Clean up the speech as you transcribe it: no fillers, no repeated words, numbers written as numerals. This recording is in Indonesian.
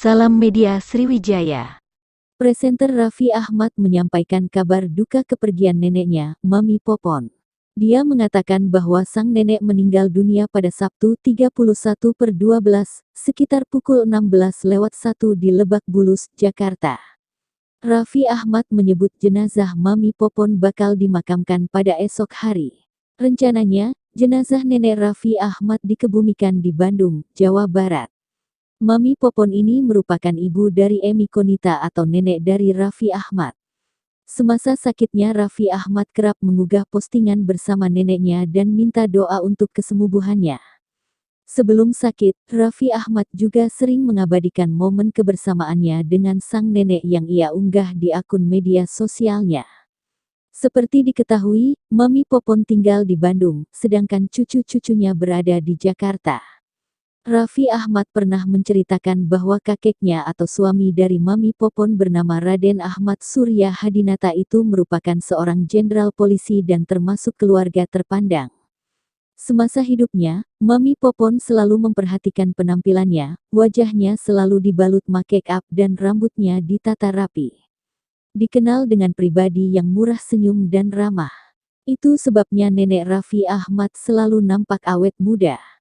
Salam Media Sriwijaya. Presenter Raffi Ahmad menyampaikan kabar duka kepergian neneknya, Mami Popon. Dia mengatakan bahwa sang nenek meninggal dunia pada Sabtu 31/12, sekitar pukul 16:01 di Lebak Bulus, Jakarta. Raffi Ahmad menyebut jenazah Mami Popon bakal dimakamkan pada esok hari. Rencananya, jenazah nenek Raffi Ahmad dikebumikan di Bandung, Jawa Barat. Mami Popon ini merupakan ibu dari Emi Konita atau nenek dari Raffi Ahmad. Semasa sakitnya Raffi Ahmad kerap mengunggah postingan bersama neneknya dan minta doa untuk kesembuhannya. Sebelum sakit, Raffi Ahmad juga sering mengabadikan momen kebersamaannya dengan sang nenek yang ia unggah di akun media sosialnya. Seperti diketahui, Mami Popon tinggal di Bandung, sedangkan cucu-cucunya berada di Jakarta. Raffi Ahmad pernah menceritakan bahwa kakeknya atau suami dari Mami Popon bernama Raden Ahmad Surya Hadinata itu merupakan seorang jenderal polisi dan termasuk keluarga terpandang. Semasa hidupnya, Mami Popon selalu memperhatikan penampilannya, wajahnya selalu dibalut make up dan rambutnya ditata rapi. Dikenal dengan pribadi yang murah senyum dan ramah. Itu sebabnya nenek Raffi Ahmad selalu nampak awet muda.